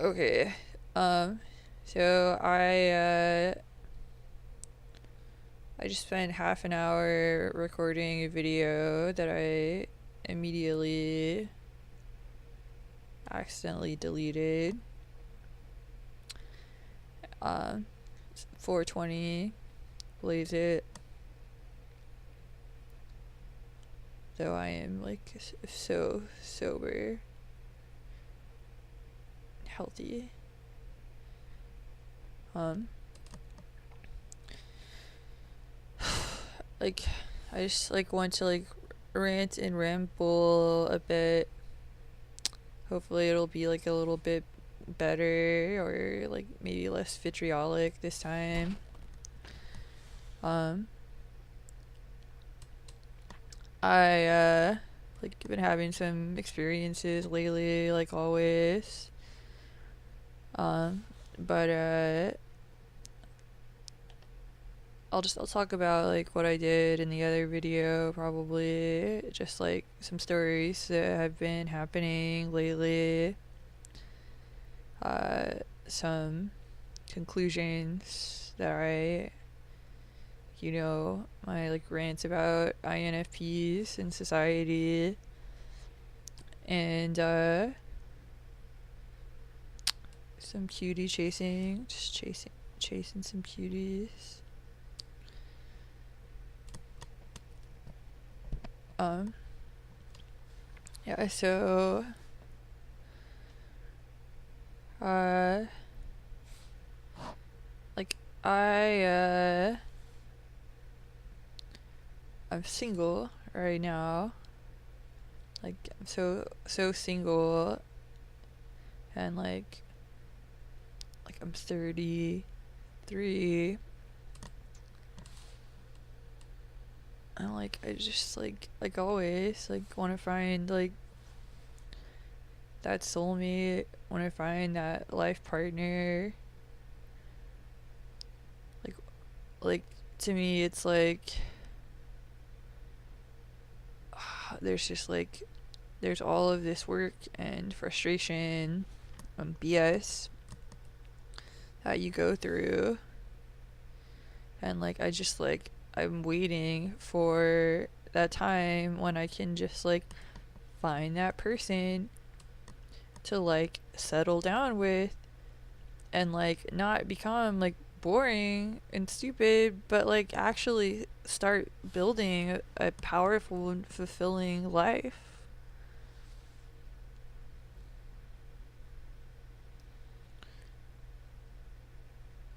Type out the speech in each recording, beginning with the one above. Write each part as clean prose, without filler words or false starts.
Okay. So I just spent half an hour recording a video that I immediately accidentally deleted. 420 blaze it. Though I am like so sober, healthy. Like I just like want to like rant and ramble a bit. Hopefully it'll be like a little bit better or like maybe less vitriolic this time. Um I like been having some experiences lately like always. But I'll talk about like what I did in the other video probably, just like some stories that have been happening lately. Some conclusions that my like rants about INFPs in society, and some cutie chasing, just chasing some cuties. Yeah, so like I'm single right now. Like I'm so single, and like I'm 33. And like I just like always like want to find like that soulmate, want to find that life partner. Like to me it's like there's just like there's all of this work and frustration and BS that you go through, and like I just like I'm waiting for that time when I can just like find that person to like settle down with, and like not become like boring and stupid, but like actually start building a powerful and fulfilling life.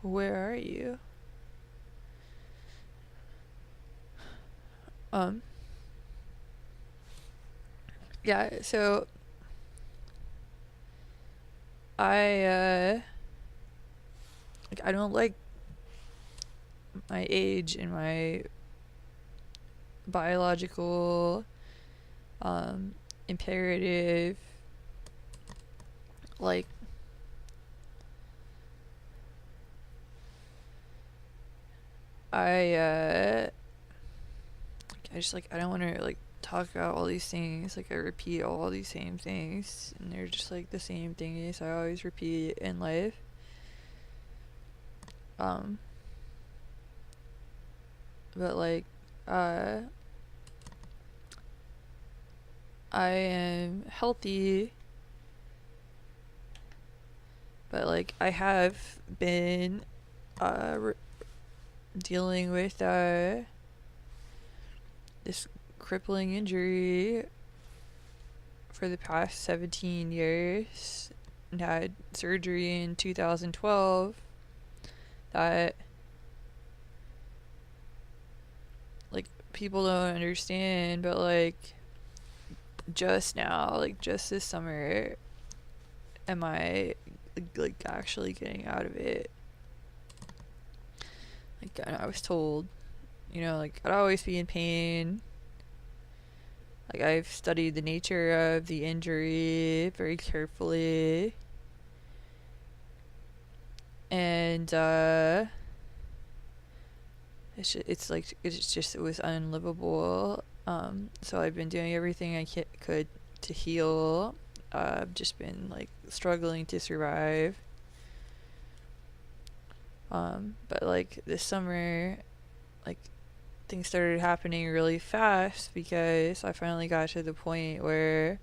Where are you? Um yeah, so I like I don't like my age and my biological imperative. Like I just like I don't want to like talk about all these things. Like I repeat all these same things, and they're just like the same things I always repeat in life. Um, but like, uh, I am healthy, but like I have been dealing with this crippling injury for the past 17 years, and had surgery in 2012 that like people don't understand, but like just now, like just this summer, am I like actually getting out of it. Like I was told, like I'd always be in pain. Like I've studied the nature of the injury very carefully, and it was unlivable. So I've been doing everything I could to heal. I've just been like struggling to survive. But like this summer, like things started happening really fast because I finally got to the point where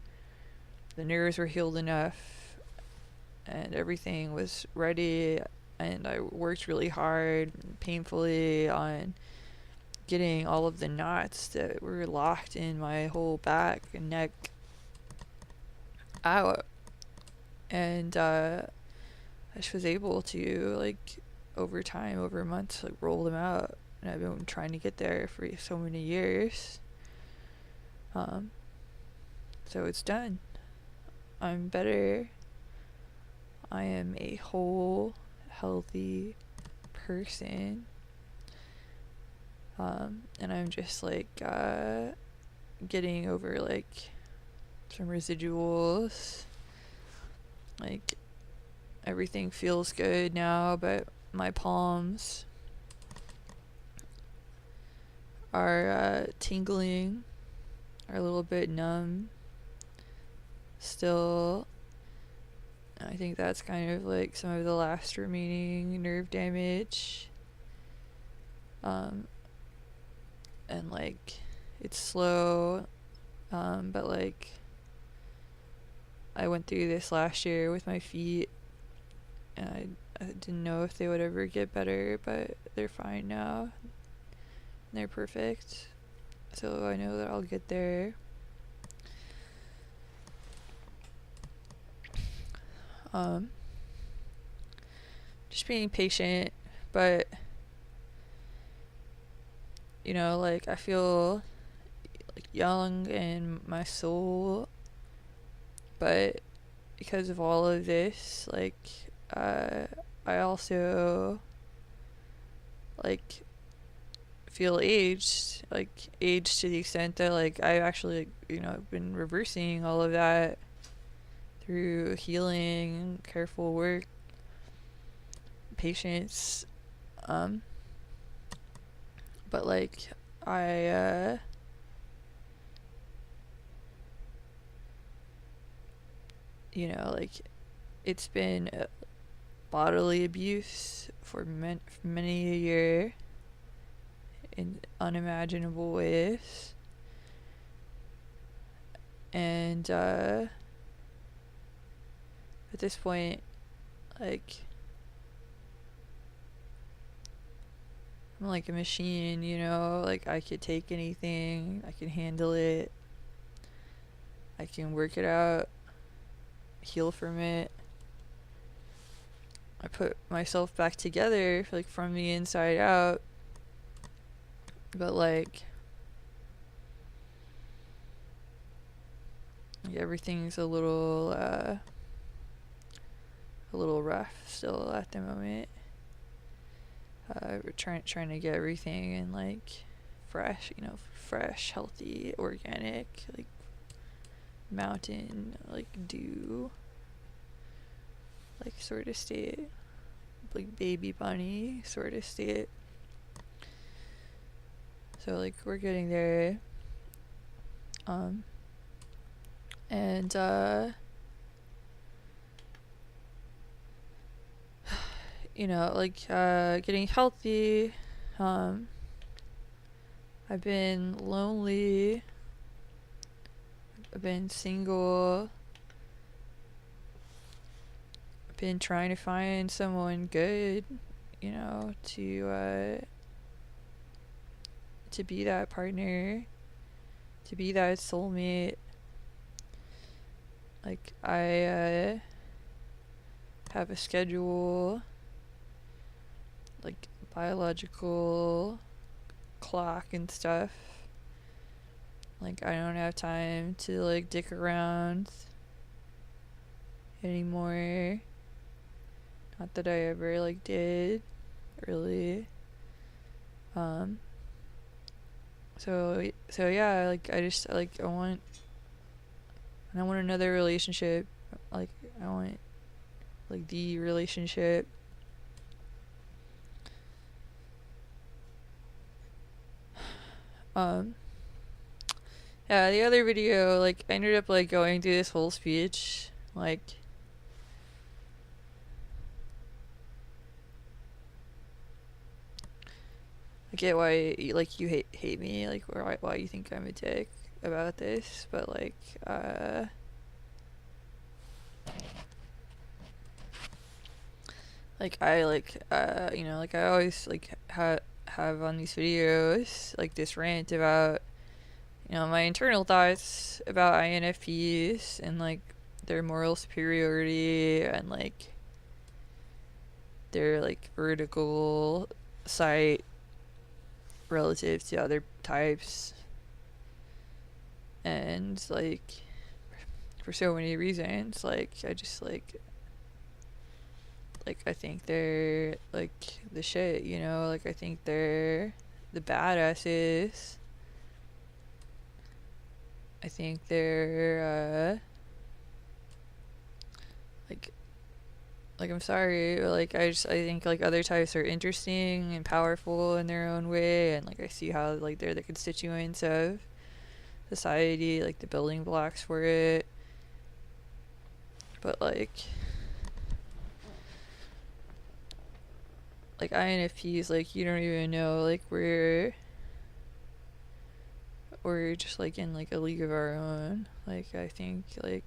the nerves were healed enough and everything was ready, and I worked really hard, painfully, on getting all of the knots that were locked in my whole back and neck out. And I just was able to, like, over time, over months, like, roll them out. And I've been trying to get there for so many years. So it's done. I'm better. I am a whole, healthy person. And I'm just like getting over like some residuals. Like everything feels good now, but my palms are tingling, are a little bit numb still. I think that's kind of like some of the last remaining nerve damage. And like it's slow, but like I went through this last year with my feet, and I didn't know if they would ever get better, but they're fine now. They're perfect, so I know that I'll get there. Just being patient, but you know, like I feel like young in my soul, but because of all of this, like I also like feel aged, like aged to the extent that like I actually, you know, I've been reversing all of that through healing, careful work, patience. But like I you know, like it's been bodily abuse for many a year in unimaginable ways. And at this point, like I'm like a machine, you know, like I could take anything, I can handle it, I can work it out, heal from it. I put myself back together, like from the inside out. But like everything's a little rough still at the moment. We're trying to get everything in like fresh, you know, fresh, healthy, organic, like mountain, like dew, like sort of state, like baby bunny sort of state. So like we're getting there. And you know, like getting healthy. I've been lonely. I've been single. I've been trying to find someone good, you know, to be that partner, to be that soulmate. Like I have a schedule, like biological clock and stuff. Like I don't have time to like dick around anymore. Not that I ever like did, really. So yeah, like I just like I want another relationship. Like I want like the relationship. Yeah, the other video, like, I ended up, like, going through this whole speech, like, I get why, like, you hate me, like, why you think I'm a dick about this, but, like, like, I, like, you know, like, I always, like, have on these videos, like, this rant about, you know, my internal thoughts about INFPs and, like, their moral superiority and, like, their, like, vertical sight relative to other types, and, like, for so many reasons, like, I just, like, I think they're, like, the shit, you know, like, I think they're the badasses. I think they're, like, I'm sorry, but, like, I think, like, other types are interesting and powerful in their own way, and, like, I see how, like, they're the constituents of society, like, the building blocks for it, but, like, INFPs, like, you don't even know, like, we're just, like, in, like, a league of our own. Like, I think, like,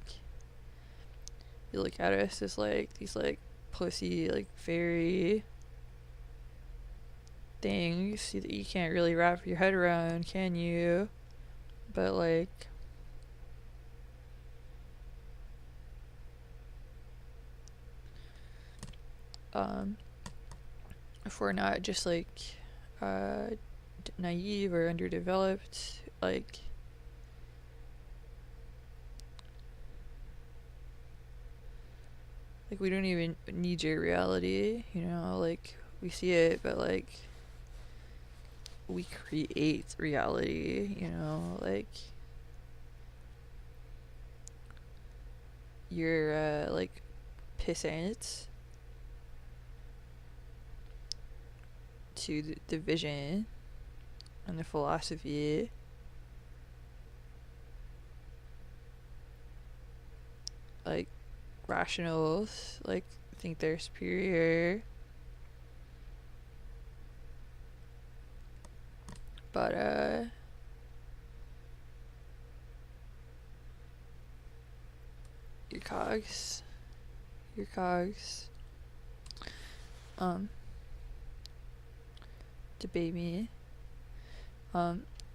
you look at us as, like, these, like, pussy, like, fairy things that you can't really wrap your head around, can you? But, like, if we're not just, like, naive or underdeveloped, like, we don't even need your reality, you know, like, we see it, but, like, we create reality, you know, like, you're, like, pissant to the vision and the philosophy, like, rationals, like, think they're superior, but, your cogs, debate me,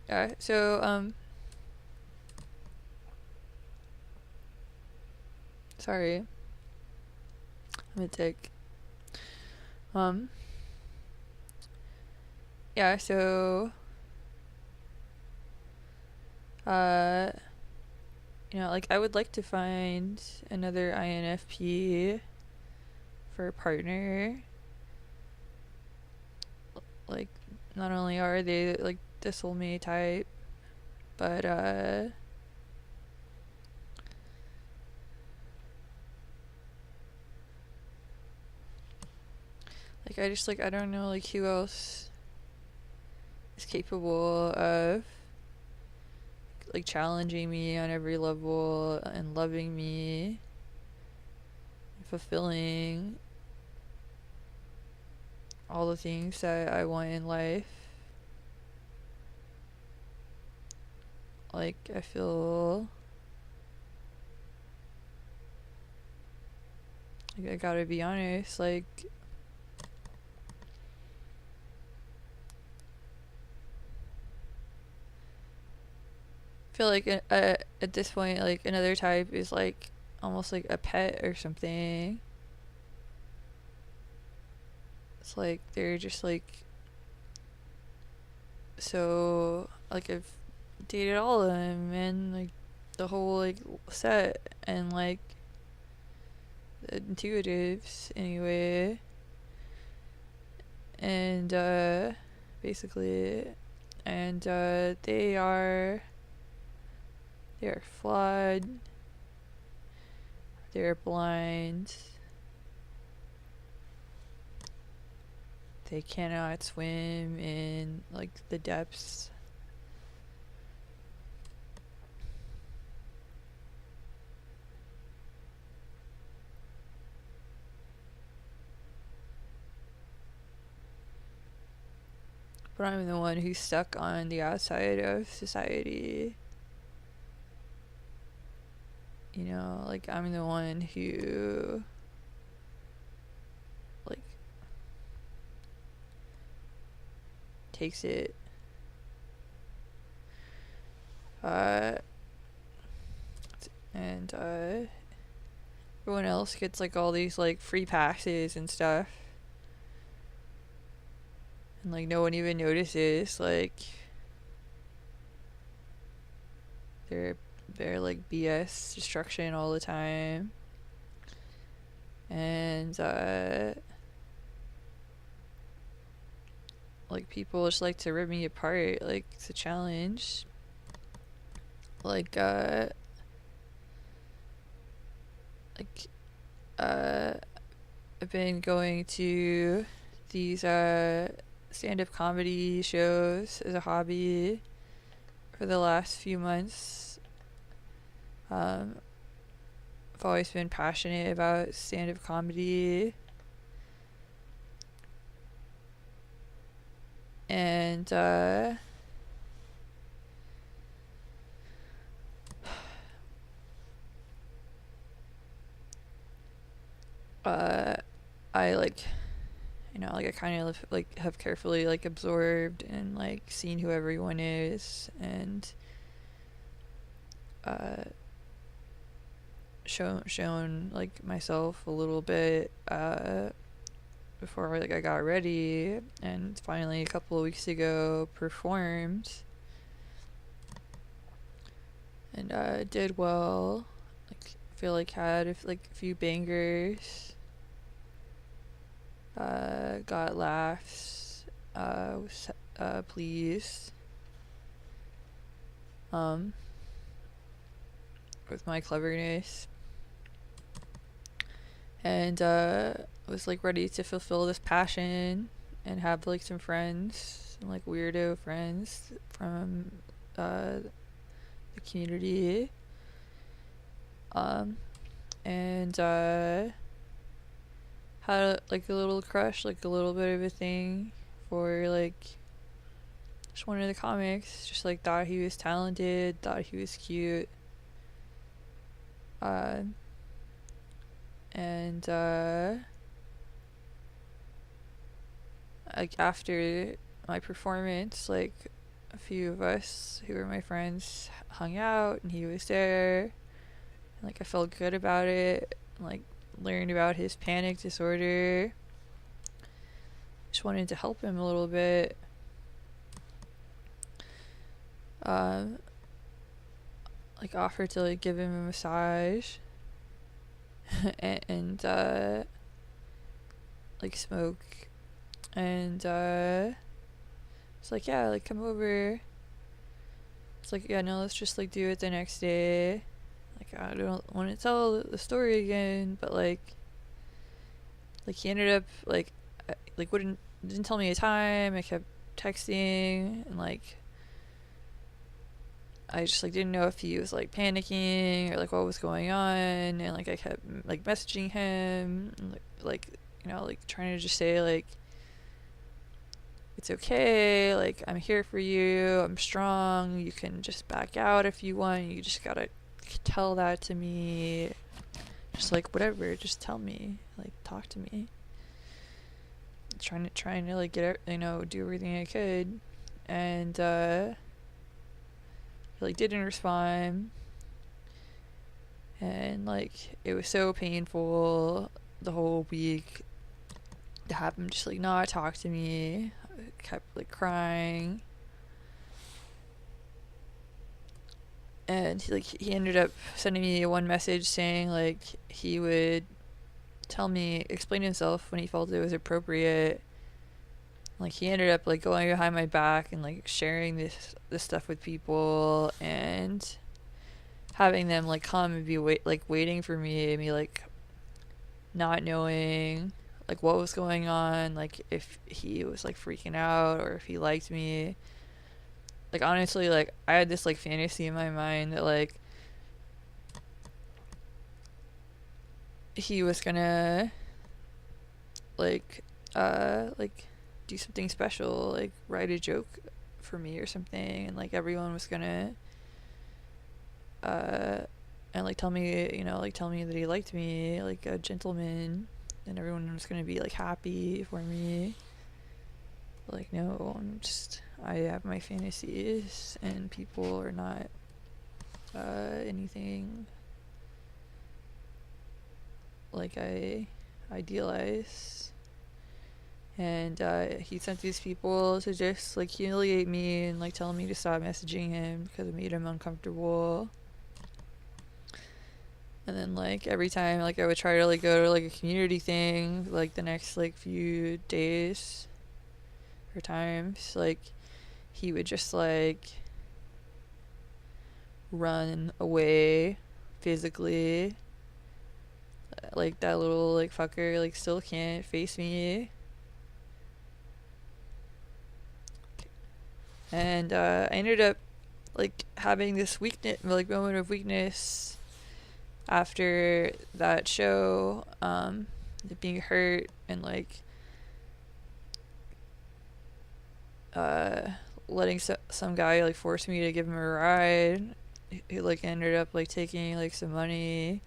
yeah, so, sorry, I'm a dick, yeah, so, you know, like, I would like to find another INFP for a partner. Like, not only are they, like, the soulmate type, but, like, I just, like, I don't know, like, who else is capable of, like, challenging me on every level and loving me, fulfilling all the things that I want in life. Like, I feel like, I gotta be honest, like, I feel like at this point, like, another type is, like, almost like a pet or something. It's like they're just, like, so, like, I've dated all of them and, like, the whole, like, set, and, like, the intuitives anyway, and basically, and they are flawed, they're blind, they cannot swim in, like, the depths but I'm the one who's stuck on the outside of society. You know, like, I'm the one who, like, takes it. And everyone else gets like all these like free passes and stuff, and like no one even notices like they're like BS destruction all the time. And like people just like to rip me apart. Like, it's a challenge. Like I've been going to these stand-up comedy shows as a hobby for the last few months. I've always been passionate about stand-up comedy, and I like, you know, like I kind of like have carefully like absorbed and like seen who everyone is, and shown like myself a little bit before like I got ready, and finally a couple of weeks ago performed, and did well. Like, I feel like had like a few bangers. Got laughs. Was pleased with my cleverness, and was like ready to fulfill this passion and have like some friends, some like weirdo friends from the community, and had like a little crush, like a little bit of a thing for like just one of the comics. Just like thought he was talented, thought he was cute, and like after my performance, like a few of us who were my friends hung out, and he was there, and like I felt good about it, and, like learned about his panic disorder. Just wanted to help him a little bit. Like offered to like give him a massage and like smoke, and it's like, yeah, like come over. It's like, yeah, no, let's just like do it the next day. Like, I don't want to tell the story again, but like he ended up like didn't tell me a time. I kept texting, and like I just like didn't know if he was like panicking or like what was going on, and like I kept like messaging him, and, like you know, like trying to just say like it's okay, like I'm here for you, I'm strong, you can just back out if you want, you just gotta tell that to me, just like whatever, just tell me, like talk to me. Trying to like get, you know, do everything I could, and he like didn't respond, and like it was so painful the whole week to have him just like not talk to me. I kept like crying, and he ended up sending me one message saying like he would explain himself when he felt it was appropriate. Like he ended up like going behind my back and like sharing this stuff with people, and having them like come and be waiting for me, and me like not knowing like what was going on, like if he was like freaking out or if he liked me. Like honestly, like I had this like fantasy in my mind that like he was gonna like do something special, like write a joke for me or something, and like everyone was gonna and like tell me, you know, like tell me that he liked me like a gentleman, and everyone was gonna be like happy for me. Like, no, I have my fantasies, and people are not anything like I idealize. And he sent these people to just like humiliate me and like tell me to stop messaging him because it made him uncomfortable. And then like every time like I would try to like go to like a community thing like the next like few days or times, like he would just like run away physically. Like that little like fucker like still can't face me. And I ended up like having this weakness, like moment of weakness after that show, being hurt and like letting some guy like force me to give him a ride. He like ended up like taking like some money,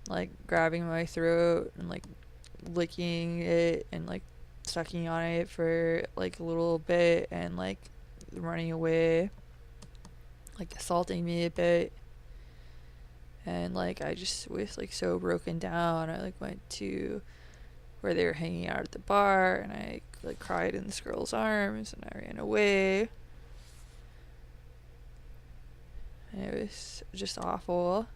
like grabbing my throat and like licking it and like sucking on it for like a little bit and like running away, like assaulting me a bit. And like I just was like so broken down. I like went to where they were hanging out at the bar, and I like cried in this girl's arms, and I ran away. And it was just awful.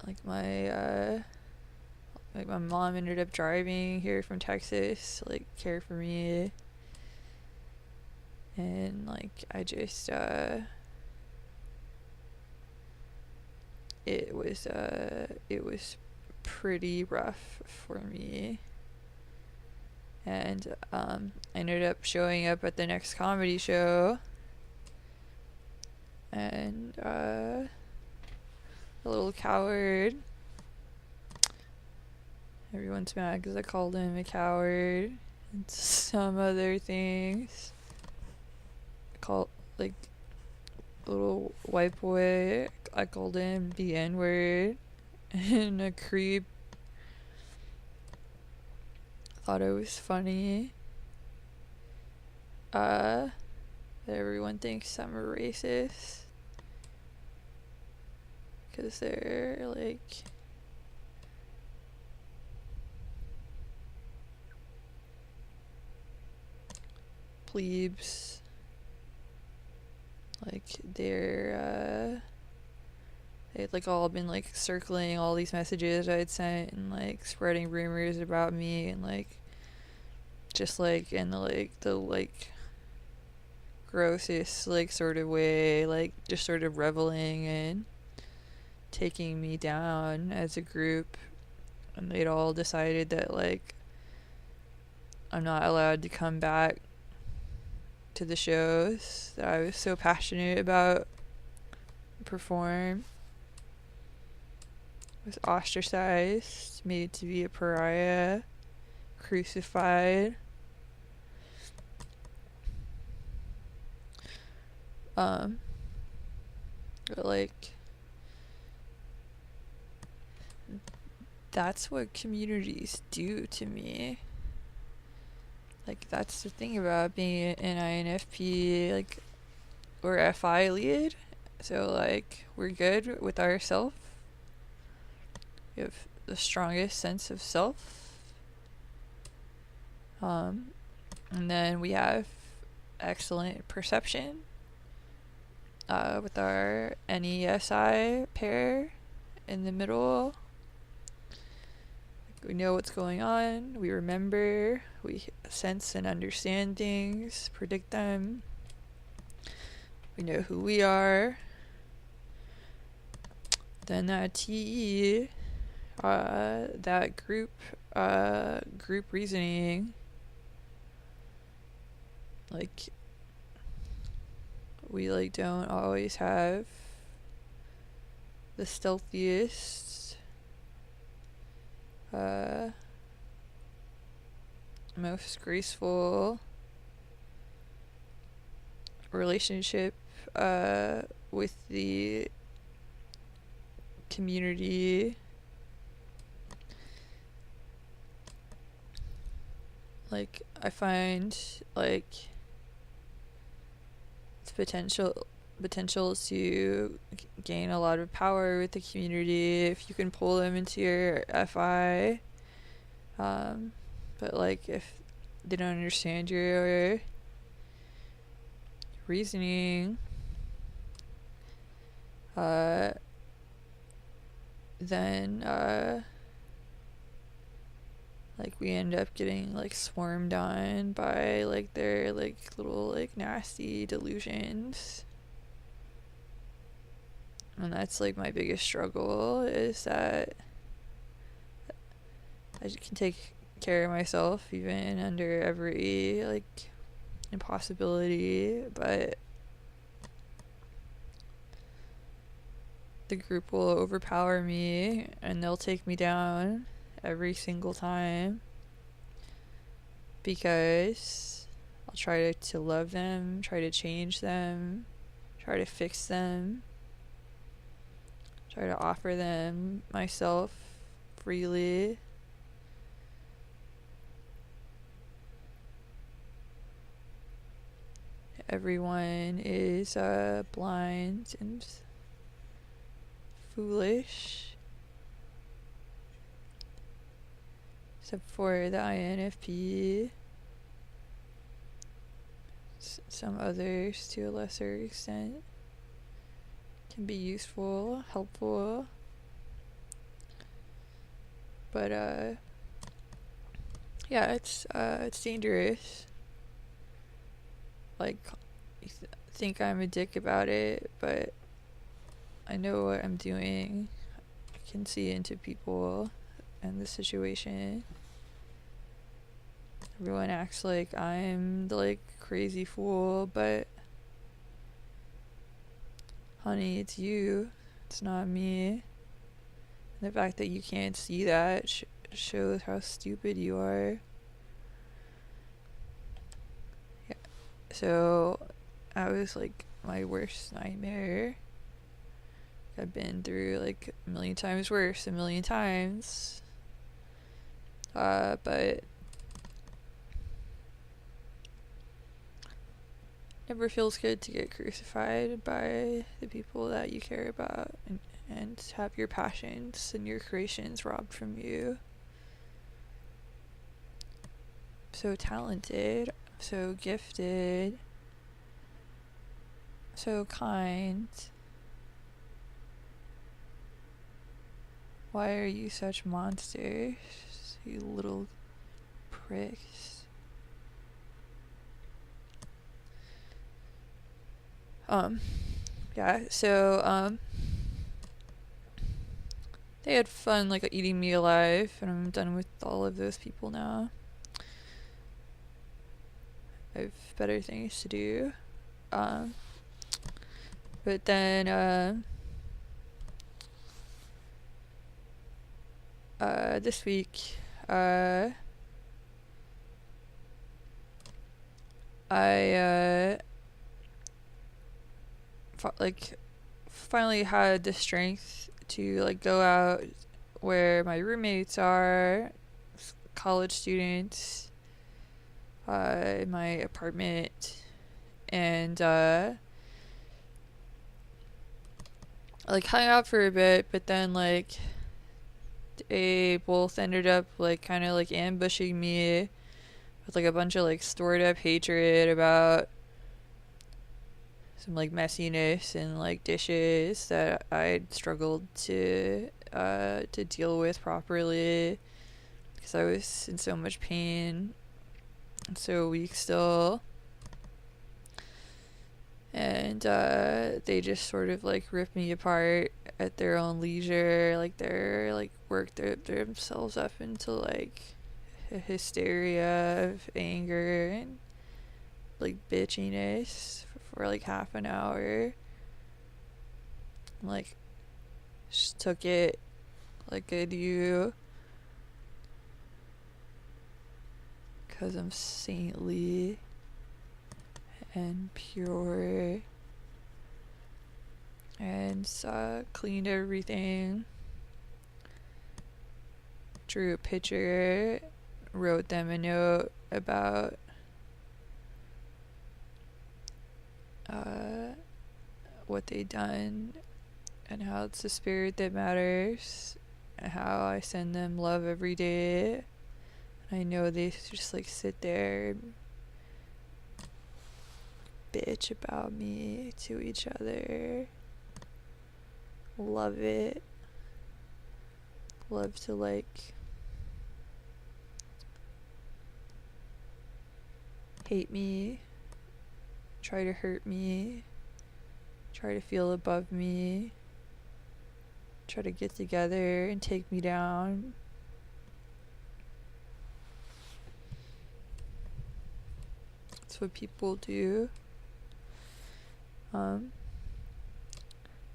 Like my mom ended up driving here from Texas to like care for me. And like I just it was pretty rough for me. And I ended up showing up at the next comedy show, and a little coward. Everyone's mad because I called him a coward and some other things. I called like a little white boy, I called him the N-word and a creep. Thought it was funny. That everyone thinks I'm a racist because they're like plebes. Like they'd like all been like circling all these messages I had sent and like spreading rumors about me and like just like in the grossest like sort of way, like just sort of reveling and taking me down as a group. And they'd all decided that like I'm not allowed to come back to the shows that I was so passionate about perform. I was ostracized, made to be a pariah, crucified. But like that's what communities do to me. Like that's the thing about being an INFP, like we're FI lead, so like we're good with ourself. We have the strongest sense of self. And then we have excellent perception with our NESI pair in the middle. We know what's going on, we remember, we sense and understand things, predict them, we know who we are. Then that TE, that group reasoning, like we like don't always have the stealthiest most graceful relationship with the community. Like, I find like it's potential to gain a lot of power with the community if you can pull them into your FI. But like if they don't understand your reasoning, then like we end up getting like swarmed on by like their like little like nasty delusions. And that's like my biggest struggle, is that I can take care of myself even under every like impossibility, but the group will overpower me and they'll take me down every single time, because I'll try to love them, try to change them, try to fix them, try to offer them myself freely. Everyone is blind and foolish, except for the INFP. Some others, to a lesser extent, can be useful, helpful, but yeah, it's dangerous. Like, you think I'm a dick about it, but I know what I'm doing. I can see into people and the situation. Everyone acts like I'm the like crazy fool, but honey, it's you. It's not me. And the fact that you can't see that shows how stupid you are. Yeah. So, I was like my worst nightmare. I've been through like a million times worse, a million times. But never feels good to get crucified by the people that you care about, and have your passions and your creations robbed from you. So talented, so gifted, so kind. Why are you such monsters, you little pricks? Yeah, so, they had fun, like, eating me alive, and I'm done with all of those people now. I have better things to do. But then, this week, I, finally had the strength to like go out where my roommates are, college students, in my apartment, and like hung out for a bit, but then like they both ended up like kind of like ambushing me with like a bunch of like stored up hatred about some like messiness and like dishes that I'd struggled to deal with properly, because I was in so much pain and so weak still. And they just sort of like ripped me apart at their own leisure. Like they're like worked themselves up into like a hysteria of anger and like bitchiness for like half an hour. Like, just took it like I do, 'cause I'm saintly and pure and cleaned everything, drew a picture, wrote them a note about what they'd done and how it's the spirit that matters and how I send them love every day. I know they just like sit there and bitch about me to each other. Love it. Love to like hate me, try to hurt me, try to feel above me, try to get together and take me down. That's what people do.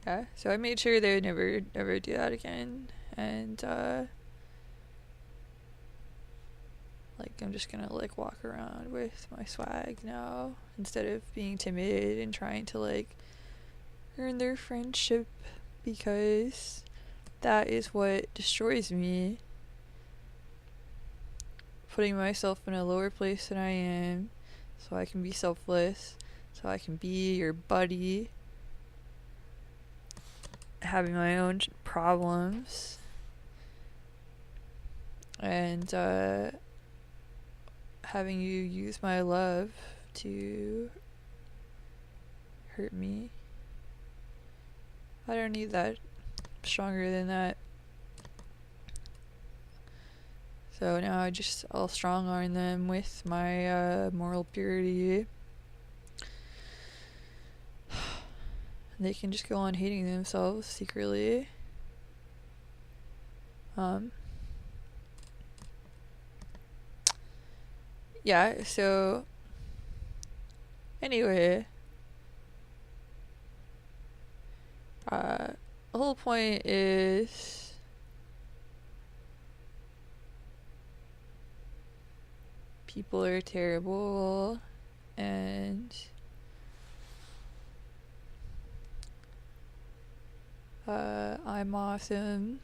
Yeah, so I made sure they would never do that again. And like I'm just gonna like walk around with my swag now instead of being timid and trying to like earn their friendship, because that is what destroys me. Putting myself in a lower place than I am so I can be selfless, so I can be your buddy, having my own problems, and having you use my love to hurt me. I don't need that. I'm stronger than that. So now I'll strong arm them with my moral purity. They can just go on hating themselves secretly. Yeah, so anyway, the whole point is people are terrible and I'm awesome,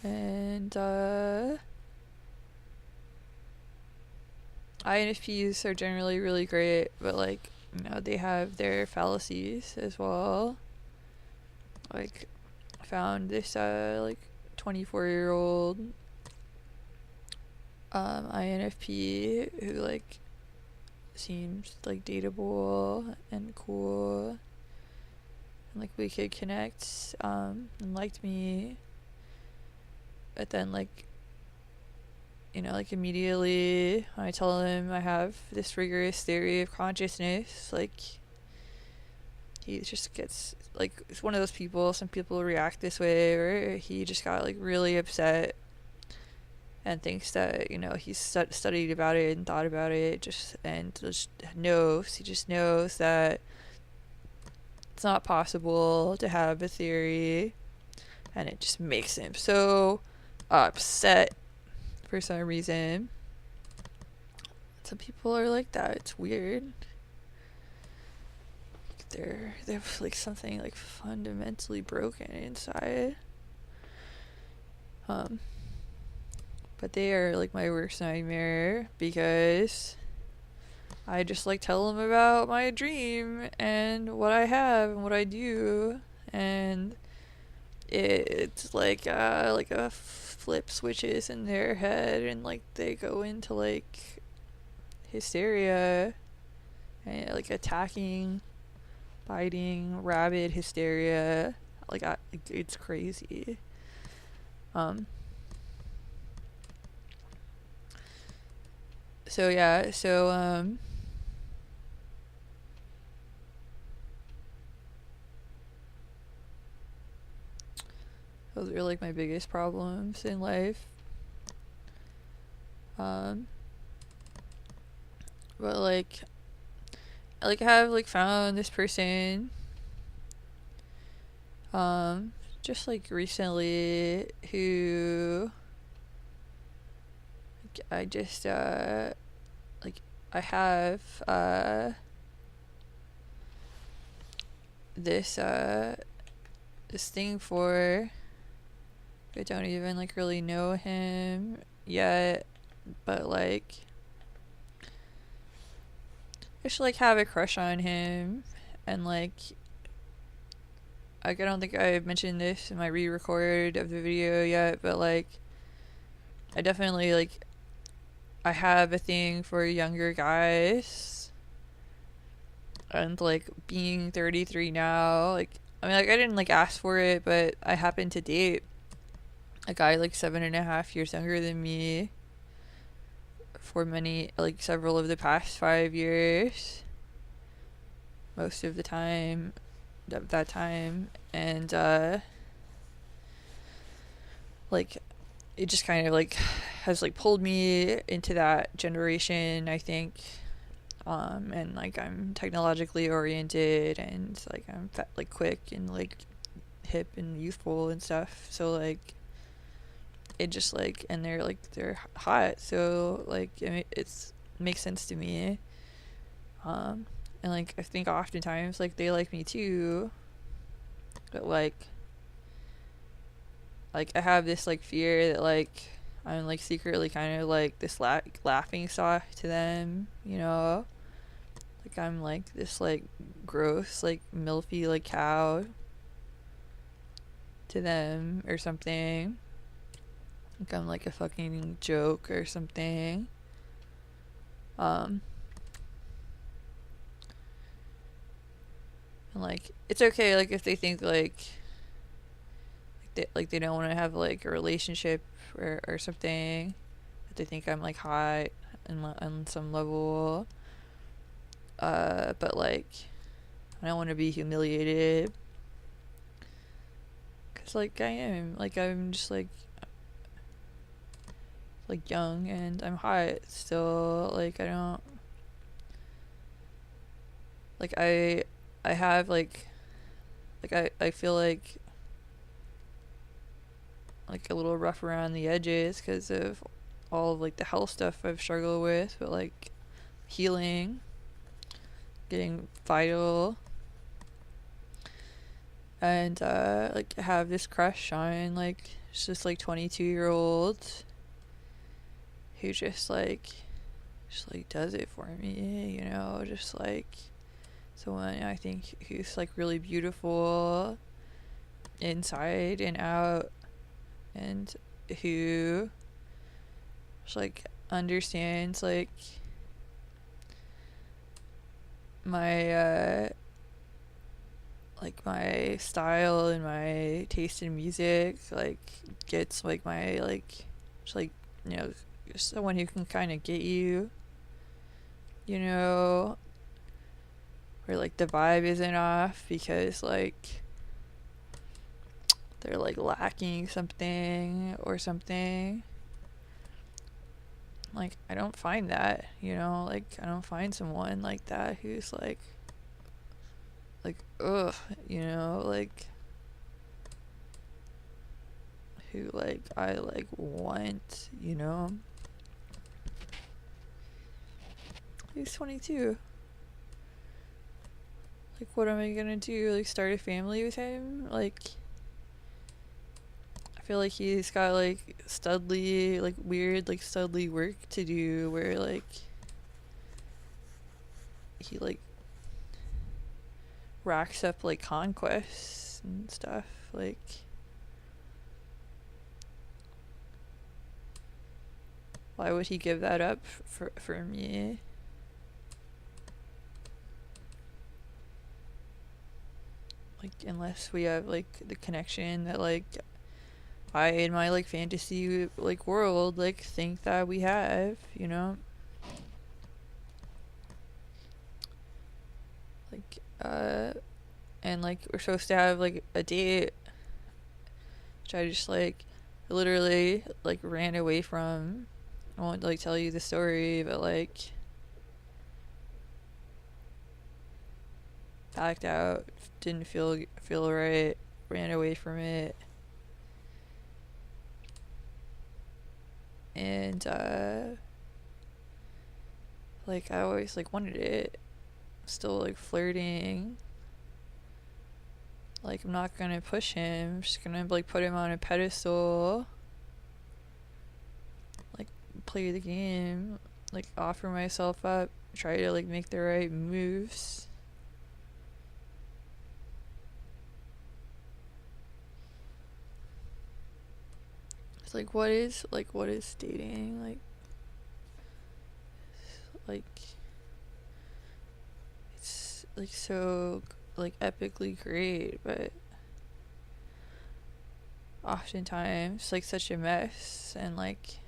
and INFPs are generally really great, but like, you know, they have their fallacies as well. Like, I found this like 24-year-old INFP who like seems like dateable and cool, and like we could connect and liked me, but then like, you know, like immediately when I tell him I have this rigorous theory of consciousness, like he just gets like, it's one of those people, some people react this way, where he just got like really upset and thinks that, you know, he's studied about it and thought about it, he just knows that it's not possible to have a theory, and it just makes him so upset for some reason. Some people are like that. It's weird. They have like something like fundamentally broken inside. But they are like my worst nightmare, because I just like tell them about my dream and what I have and what I do, and it's like a flip switches in their head, and like they go into like hysteria and like attacking, biting, rabid hysteria. Like it's crazy. So yeah, those are like my biggest problems in life. But like I have like found this person just like recently who I just like I have this this thing for, I don't even like really know him yet, but like I should like have a crush on him. And like I don't think I mentioned this in my re-record of the video yet, but like I definitely like I have a thing for younger guys. And like being 33 now, like I mean, like I didn't like ask for it, but I happened to date a guy like 7.5 years younger than me for many, like several of the past 5 years, most of the time, that time. And like it just kind of like has like pulled me into that generation, I think. And like I'm technologically oriented, and like I'm like quick and like hip and youthful and stuff, so like it just like, and they're hot, so like it's makes sense to me. And like I think oftentimes like they like me too, but like I have this like fear that like I'm like secretly kind of like this laughing stock to them, you know, like I'm like this like gross like milfy like cow to them or something, like I'm like a fucking joke or something. And like it's okay like if they think like they don't want to have like a relationship or something, but they think I'm like hot on some level. But like I don't want to be humiliated, because like I am, like I'm just like young and I'm hot still. Like I don't like I have like I feel like a little rough around the edges because of all of like the health stuff I've struggled with, but like healing, getting vital. And like I have this crush on like it's just like 22-year-old who just like does it for me, you know, just like someone I think who's like really beautiful inside and out, and who just like understands my like my style and my taste in music, like gets like my like just like, you know, someone who can kind of get you, you know, where like the vibe isn't off because like they're like lacking something or something. Like I don't find that, you know, like I don't find someone like that who's like ugh, you know, like who like I like want, you know. He's 22. Like what am I gonna do? Like start a family with him? Like I feel like he's got like studly, like weird like studly work to do where like he like racks up like conquests and stuff. Like why would he give that up for me? Like unless we have like the connection that like I in my like fantasy like world like think that we have, you know? Like and like we're supposed to have like a date, which I just like literally like ran away from. I won't like tell you the story, but like backed out, didn't feel right, ran away from it. And like I always like wanted it. Still like flirting. Like I'm not gonna push him. I'm just gonna like put him on a pedestal. Like play the game. Like offer myself up. Try to like make the right moves. It's like what is dating? Like it's like so like epically great, but oftentimes like such a mess, and like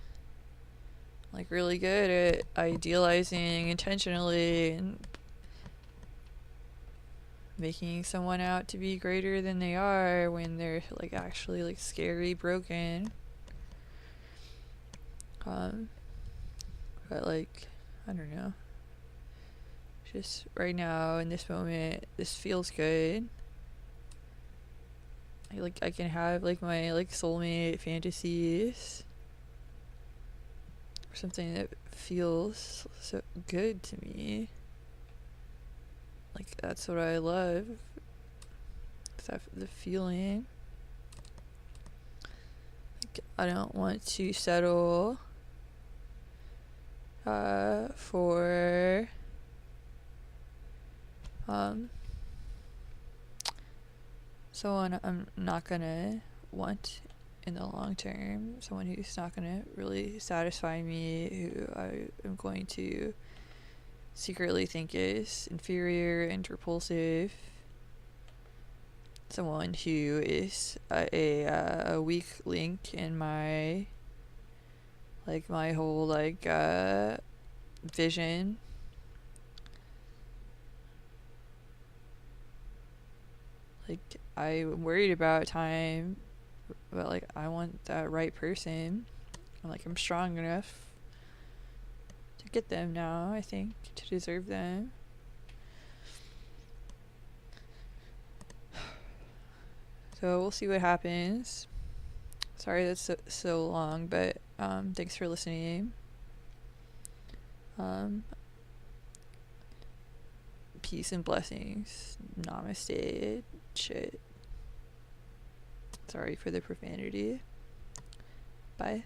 really good at idealizing intentionally and making someone out to be greater than they are when they're like actually like scary broken. But like I don't know, just right now in this moment this feels good. I can have like my like soulmate fantasies, or something that feels so good to me. Like that's what I love. That the feeling. Like I don't want to settle for someone I'm not gonna want in the long term, someone who's not gonna really satisfy me, who I am going to secretly think is inferior and repulsive, someone who is a weak link in my whole vision. Like I'm worried about time, but like I want that right person. I'm strong enough to get them now, I think, to deserve them. So we'll see what happens. Sorry that's so long, but thanks for listening. Peace and blessings. Namaste. Shit. Sorry for the profanity. Bye.